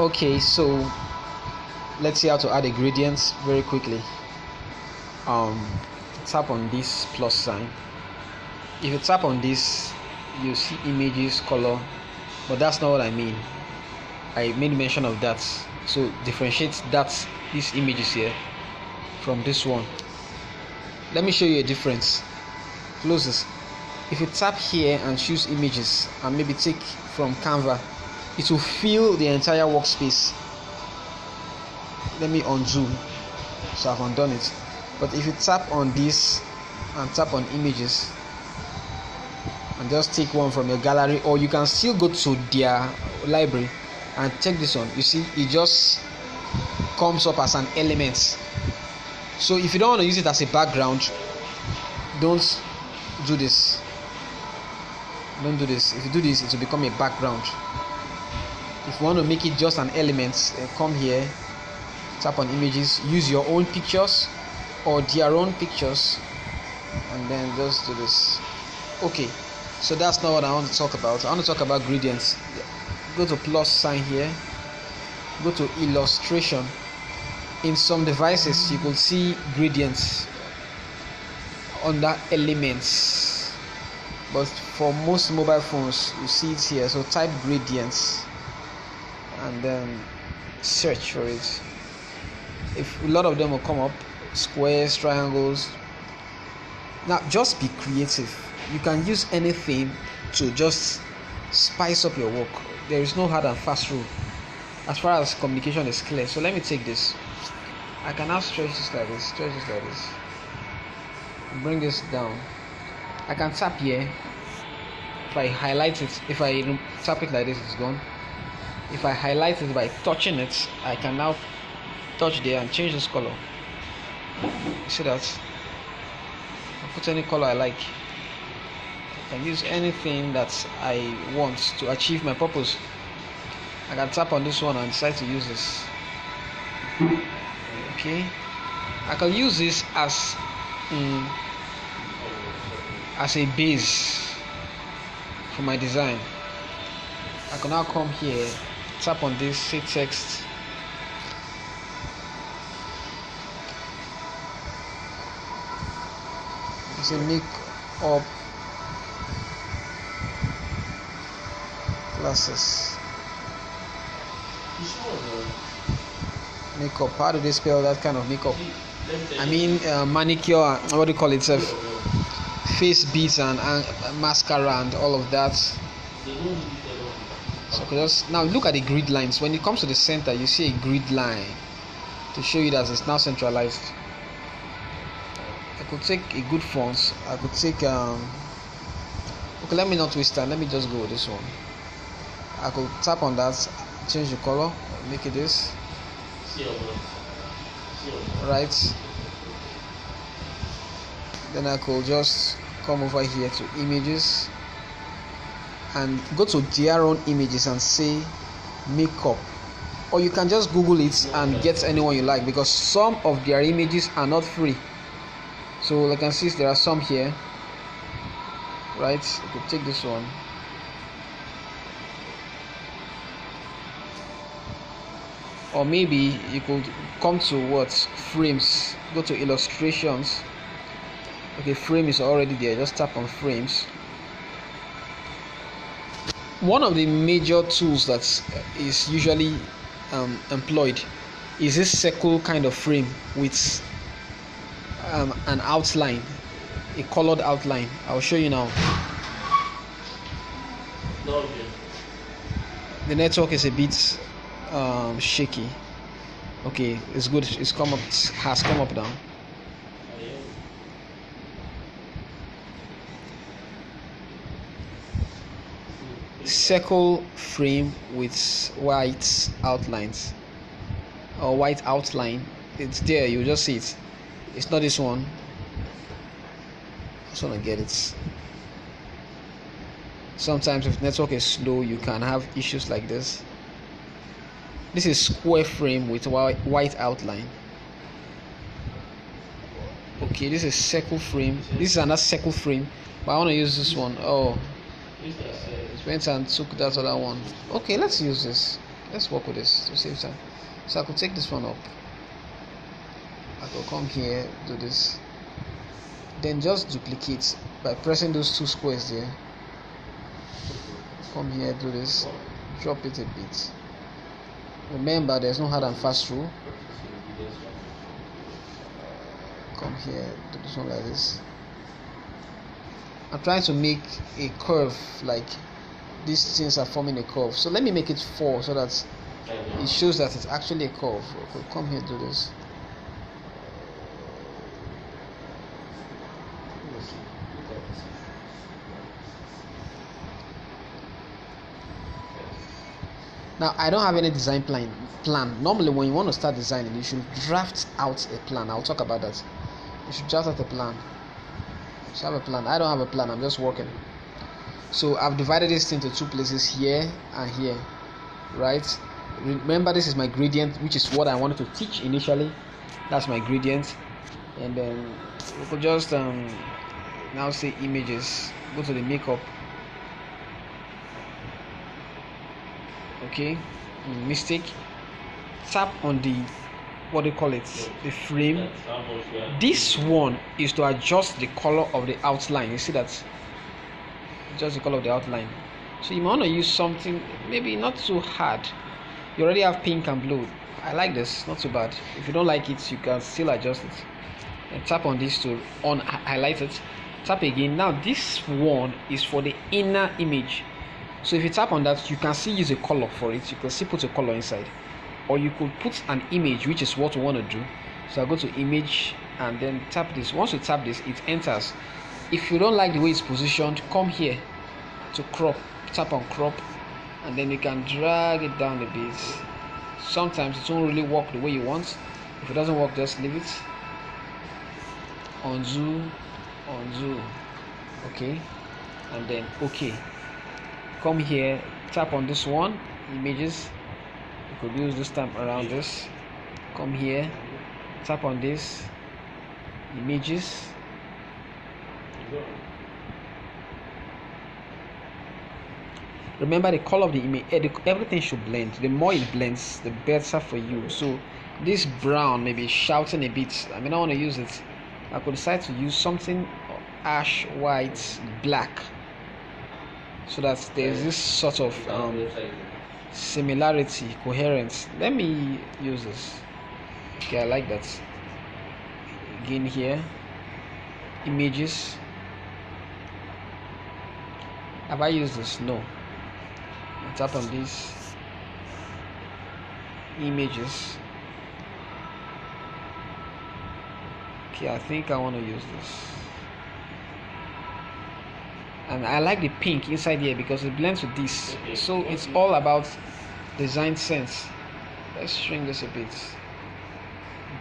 Okay, so let's see how to add a gradient very quickly. Tap on this plus sign. If you tap on this, you see images, color, but that's not what I mean. I made mention of that. So differentiate these images here from this one. Let me show you a difference. Close this. If you tap here and choose images and maybe take from Canva, it will fill the entire workspace. Let me undo. So I've undone it. But if you tap on this and tap on images and just take one from your gallery, or you can still go to their library and check this one, you see it just comes up as an element. So if you don't want to use it as a background, don't do this. Don't do this. If you do this, it will become a background. If you want to make it just an element, come here, tap on images, use your own pictures or their own pictures, and then just do this. Okay, so that's not what I want to talk about. I want to talk about gradients. Go to plus sign here, go to illustration. In some devices you could see gradients under elements, but for most mobile phones you see it here. So type gradients and then search for it. If a lot of them will come up, squares, triangles. Now just be creative. You can use anything to just spice up your work. There is no hard and fast rule as far as communication is clear. So let me take this. I can now stretch this like this, and bring this down. I can tap here. If I highlight it, if I tap it like this, it's gone. If I highlight it by touching it, I can now touch there and change this color. You see that? I'll put any color I like. I can use anything that I want to achieve my purpose. I can tap on this one and decide to use this. Okay, I can use this as a base for my design. I can now come here, tap on this, say text. It's a make up classes. Makeup. How do they spell that kind of makeup? I mean manicure. What do you call it? Face beads and mascara and all of that. So just now look at the grid lines. When it comes to the center, you see a grid line to show you that it's now centralized. I could take a good font. I could take okay, let me not waste time. Let me just go with this one. I could tap on that, change the color, make it this. Right. Then I could just come over here to images and go to their own images and say makeup, or you can just Google it and get anyone you like, because some of their images are not free. So like I can see there are some here, right? You could take this one. Or maybe you could come to what? Frames. Go to illustrations. Okay, frame is already there. Just tap on frames. One of the major tools that is usually employed is this circle kind of frame with an outline, a colored outline. I'll show you now. The network is a bit shaky. Okay, it's good. It's come up. Has come up now. Circle frame with white outlines or white outline. It's there. You just see it. It's not this one. I just want to get it. Sometimes if network is slow, you can have issues like this. This is square frame with white outline. Okay, this is circle frame. This is another circle frame, but I want to use this one. Oh, it went and took that other one. Okay, let's use this. let's work with this to save time. So I could take this one up. I could come here, do this, then just duplicate by pressing those two squares there. Come here, do this, drop it a bit. Remember, there's no hard and fast rule. Come here, do this one like this. I'm trying to make a curve, like these things are forming a curve. So let me make it 4 so that it shows that it's actually a curve. Okay, come here, do this. Now I don't have any design plan. Normally when you want to start designing, you should draft out a plan. I'll talk about that. You should draft out a plan. You should have a plan. I don't have a plan, I'm just working. So I've divided this into 2 places, here and here, right? Remember, this is my gradient, which is what I wanted to teach initially. That's my gradient. And then we could just now say images, go to the makeup. Okay, mistake. Tap on the, what do you call it, the frame. This one is to adjust the color of the outline. You see that? Just the color of the outline. So you might want to use something maybe not too hard. You already have pink and blue. I like this, not too bad. If you don't like it, you can still adjust it. And tap on this to highlight it. Tap again. Now this one is for the inner image. So if you tap on that, you can still use a color for it. You can still put a color inside, or you could put an image, which is what we want to do. So I go to image and then tap this. Once you tap this, it enters. If you don't like the way it's positioned, come here to crop. Tap on crop, and then you can drag it down a bit. Sometimes it won't really work the way you want. If it doesn't work, just leave it. Undo. Okay, and then okay. Come here, tap on this one, images. You could use this time around this. Come here, tap on this, images. Remember, the color of the image, everything should blend. The more it blends, the better for you. So this brown may be shouting a bit. I may not want to use it. I could decide to use something ash, white, black, so that there's this sort of similarity, coherence. Let me use this. Okay, I like that. Again here, images. Have I used this? No. I tap on this, images. Okay, I think I want to use this. And I like the pink inside here because it blends with this. So it's all about design sense. Let's shrink this a bit.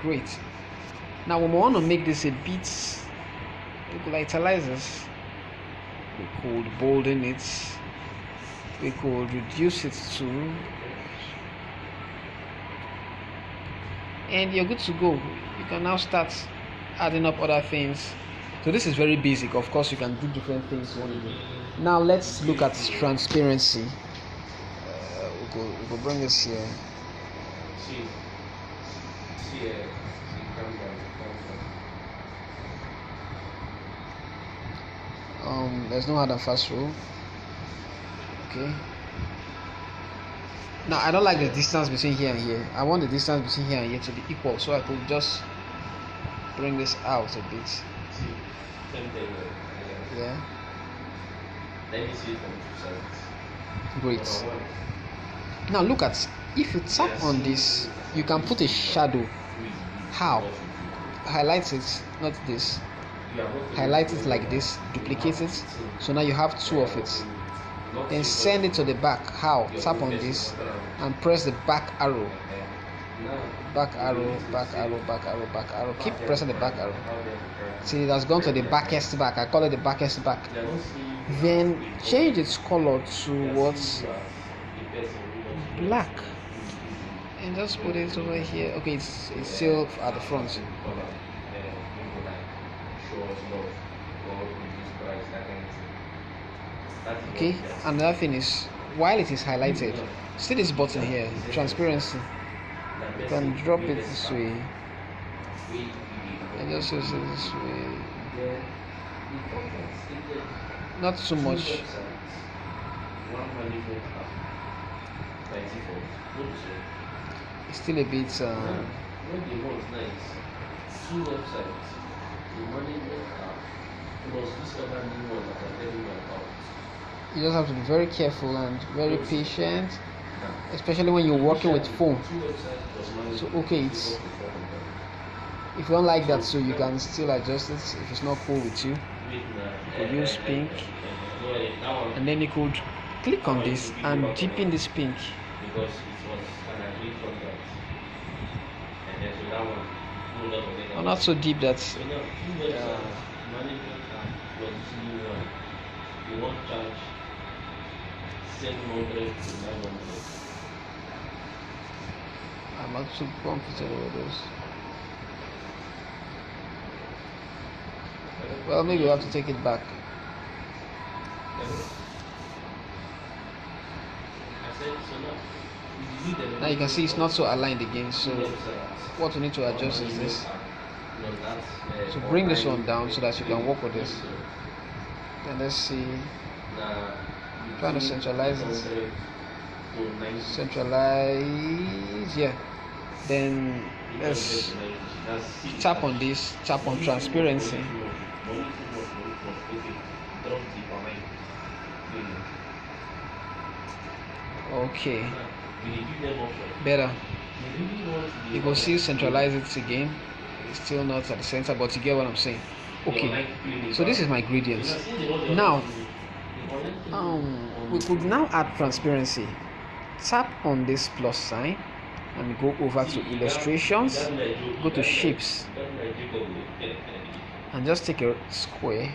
Great. Now when we want to make this a bit, we could italize this. We could bolden it. We could reduce it to, and you're good to go. You can now start adding up other things. So this is very basic. Of course, you can do different things you want to do. Now let's look at transparency. We'll bring this here. There's no hard and fast rule. Okay. Now I don't like the distance between here and here. I want the distance between here and here to be equal, so I could just bring this out a bit. Yeah. Let me see it from 2 sides. Great. Now look at, if you tap on this, you can put a shadow. How? Highlight it, not this. Highlight it like this, duplicate it. So now you have 2 of it. Then send it to the back. How? Tap on this and press the back arrow. Back arrow, back arrow, back arrow, back arrow. Keep pressing the back arrow. See, it has gone to the backest back. I call it the backest back. Then change its color to what? Black. And just put it over here. Okay, it's still at the front. Okay, another thing is while it is highlighted, see this button here, transparency. You can drop it this way and just use it this way. Not too much. It's still a bit. What they want is 2 websites. The management app plus discover new ones that are telling you about. You just have to be very careful and very patient, especially when you're working with phone. So okay, it's if you don't like that, so you can still adjust it if it's not cool with you. You could use pink, and then you could click on this and deepen this pink. Because it was an agreed contract. And then so that one, Or not so deep that so now 2 websites, management app plus new one. You won't charge 700 to 900. I'm not too comfortable with this. Well, maybe we'll have to take it back. Now you can see it's not so aligned again, so what we need to adjust is this. So bring this one down so that you can work with this. Then let's see, trying to centralize it. Centralize, yeah. Then let's tap on this, tap on transparency. Okay, better. You can still centralize it again. It's still not at the center, but you get what I'm saying. Okay, so this is my gradients. Now we could now add transparency. Tap on this plus sign and go over to illustrations, go to shapes, and just take a square,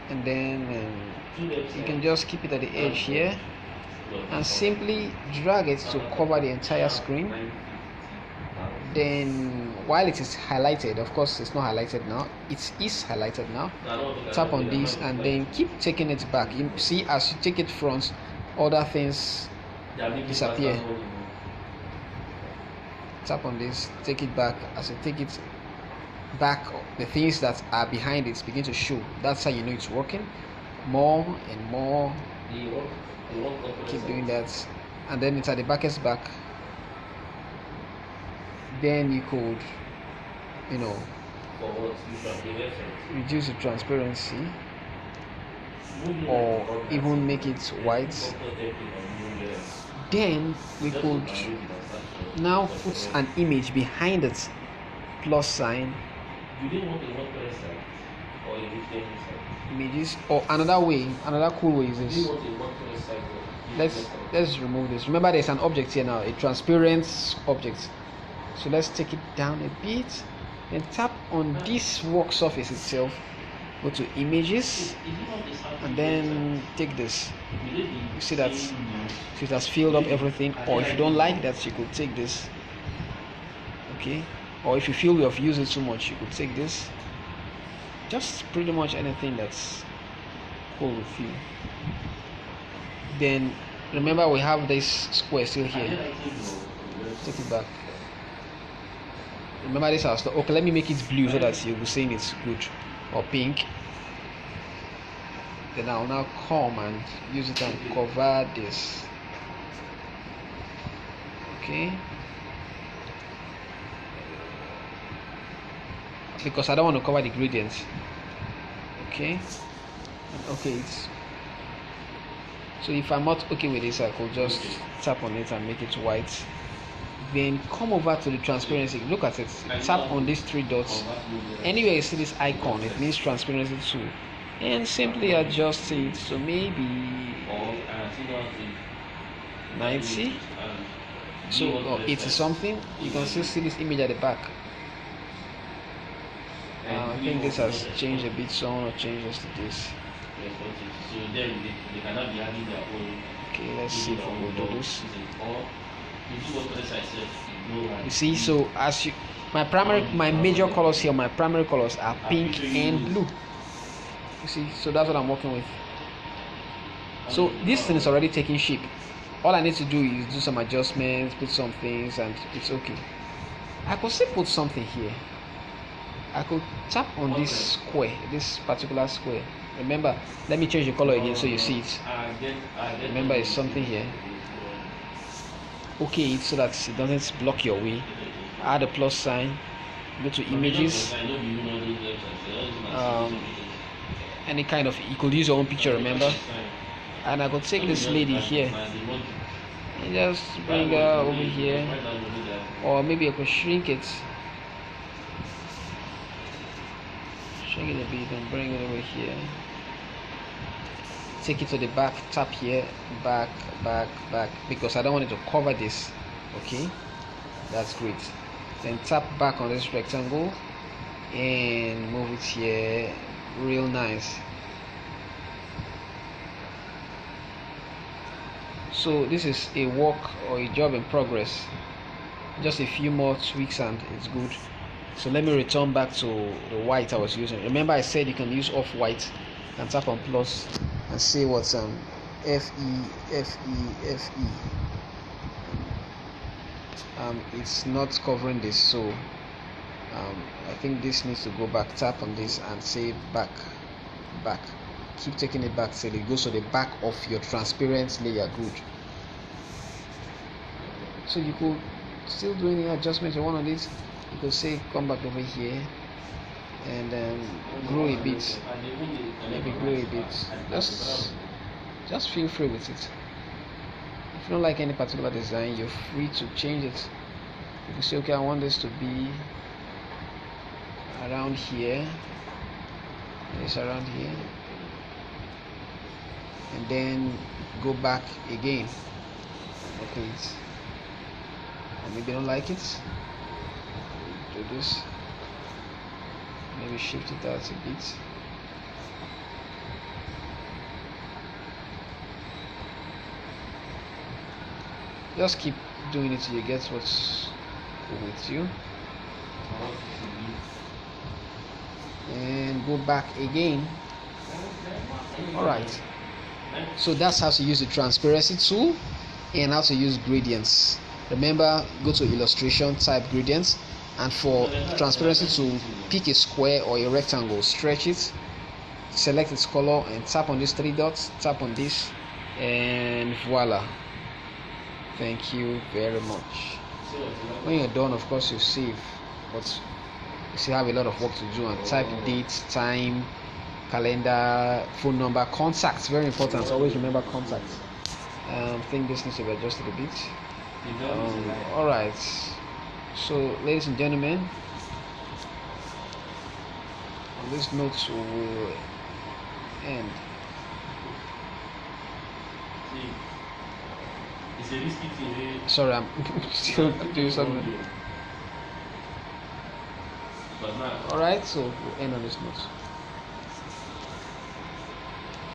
and then you can just keep it at the edge here and simply drag it to cover the entire screen. Then while it is highlighted, of course it's not highlighted now, it is highlighted now, tap on this and then keep taking it back. You see, as you take it front, other things disappear. Tap on this, take it back. As you take it back, the things that are behind it begin to show. That's how you know it's working. More and more. Keep doing that, and then it's at the backest back. Then you could, reduce the transparency or even make it white. Then we could now put an image behind it, plus sign, images, or another cool way is this. Let's remove this. Remember, there's an object here now, a transparent object. So let's take it down a bit and tap on this work surface itself. Go to images and then take this. You see that it has filled up everything. Or if you don't like that, you could take this. Okay. Or if you feel you have used it too much, you could take this. Just pretty much anything that's cool with you. Then remember, we have this square still here. Take it back. Remember this house. Okay, let me make it blue so that you'll be saying it's good, or pink. Then I'll now come and use it and cover this. Okay. Because I don't want to cover the gradients. Okay. Okay. So if I'm not okay with this, I could just tap on it and make it white. Then come over to the transparency. Look at it. Tap on these 3 dots. Anywhere you see this icon, it means transparency too. And simply adjust it. So maybe 90. So 80 something. You can still see this image at the back. I think this has changed a bit, so I want to change this to this. Okay, let's see if we will do this. You see, so as you, my major colors here, my primary colors are pink and blue. You see, so that's what I'm working with. So this thing is already taking shape. All I need to do is do some adjustments, put some things, and it's okay. I could still put something here. I could tap on this square, this particular square. Remember, let me change the color again so you see it. Remember, it's something here. Okay, so that it doesn't block your way. Add a plus sign. Go to images. Any kind of, you could use your own picture, remember. And I could take this lady here and just bring her over here, or maybe I could shrink it a bit and bring it over here. Take it to the back, tap here, back, because I don't want it to cover this. Okay, that's great. Then tap back on this rectangle and move it here, real nice. So this is a work or a job in progress. Just a few more tweaks and it's good. So let me return back to the white I was using. Remember I said you can use off-white and tap on plus and see what's FE. It's not covering this, so I think this needs to go back. Tap on this and say back. Keep taking it back till it goes to the back of your transparent layer. Good. So you could still do any adjustments you want on this. You could say come back over here and grow a bit. Maybe grow a bit. Just feel free with it. If you don't like any particular design, you're free to change it. You can say, okay, I want this to be around here. It's around here. And then go back again. Okay, or maybe you don't like it. Do this. Maybe shift it out a bit. Just keep doing it till you get what's with you. And go back again. Alright. So that's how to use the transparency tool and how to use gradients. Remember, go to illustration, type gradients, and for transparency tool, pick a square or a rectangle, stretch it, select its color and tap on these three dots, tap on this, and voila. Thank you very much. When you're done, of course you save, but you still have a lot of work to do, and type date, time, calendar, phone number, contacts. Very important. Always remember contacts. I think this needs to be adjusted a bit. Alright. So, ladies and gentlemen, on this note we will end. Sorry, I'm still doing something. Alright, so we'll end on this note.